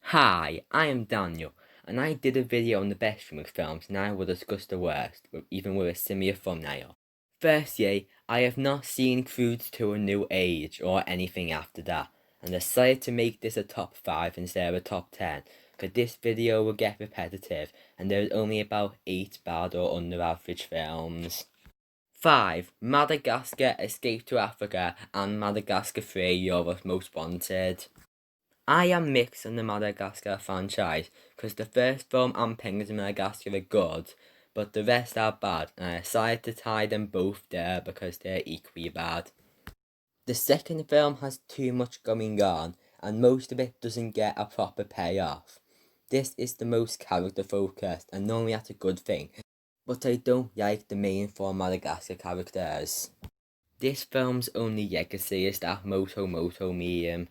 Hi, I am Daniel, and I did a video on the best Dreamworks films, and I will discuss the worst, even with a similar thumbnail. Firstly, I have not seen Cruise to a New Age or anything after that, and decided to make this a top 5 instead of a top 10, because this video will get repetitive, and there is only about 8 bad or under average films. 5. Madagascar, Escape to Africa, and Madagascar 3, Europe's Most Wanted. I am mixed on the Madagascar franchise, because the first film and Penguins in Madagascar are good, but the rest are bad, and I decided to tie them both there because they're equally bad. The second film has too much going on, and most of it doesn't get a proper payoff. This is the most character focused, and normally that's a good thing, but I don't like the main four Madagascar characters. This film's only legacy is that Moto Moto meme.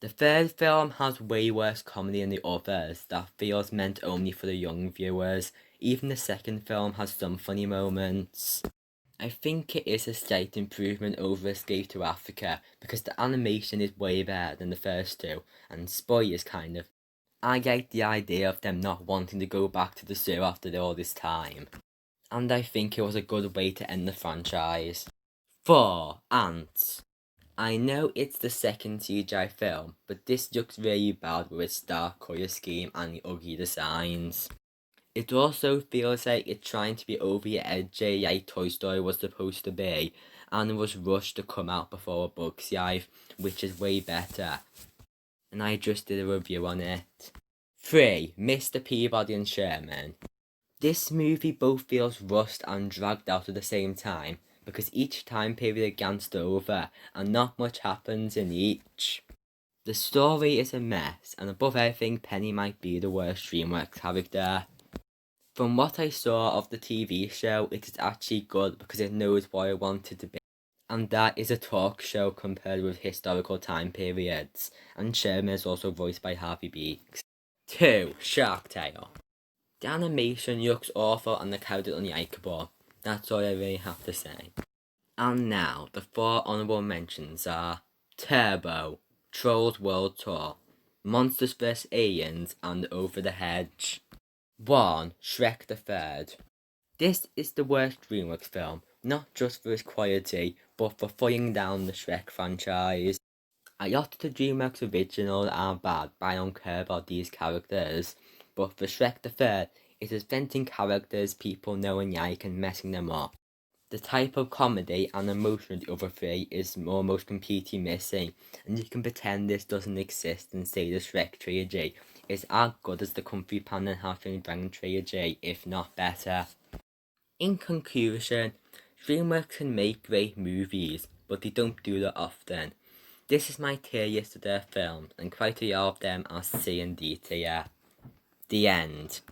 The third film has way worse comedy than the others that feels meant only for the young viewers. Even the second film has some funny moments. I think it is a slight improvement over Escape to Africa because the animation is way better than the first two, and spoilers kind of. I like the idea of them not wanting to go back to the zoo after all this time, and I think it was a good way to end the franchise. 4. Ants. I know it's the second CGI film, but this looks really bad with its dark colour scheme and the ugly designs. It also feels like it's trying to be over the edgy like Toy Story was supposed to be, and was rushed to come out before A Bug's Life, which is way better. And I just did a review on it. 3. Mr. Peabody and Sherman. This movie both feels rushed and dragged out at the same time, because each time period glanced over, and not much happens in each. The story is a mess, and above everything, Penny might be the worst Dreamworks character. From what I saw of the TV show, it is actually good because it knows what I wanted to be, and that is a talk show compared with historical time periods, and Sherman is also voiced by Harvey Beaks. 2. Shark Tale. The animation looks awful and the characters unlikable. That's all I really have to say. And now, the 4 honorable mentions are Turbo, Trolls World Tour, Monsters vs Aliens, and Over the Hedge. 1. Shrek the Third. This is the worst Dreamworks film, not just for its quality, but for falling down the Shrek franchise. A lot of the Dreamworks originals are bad, but I don't care about these characters. But for Shrek the Third, it is venting characters people know and like and messing them up. The type of comedy and emotion of the other three is almost completely missing, and you can pretend this doesn't exist and say the Shrek trilogy is as good as the Kung Fu Panda and How to Train Your Dragon trilogy, if not better. In conclusion, Dreamworks can make great movies, but they don't do that often. This is my tier list of their films, and quite a lot of them are C and D tier. The end.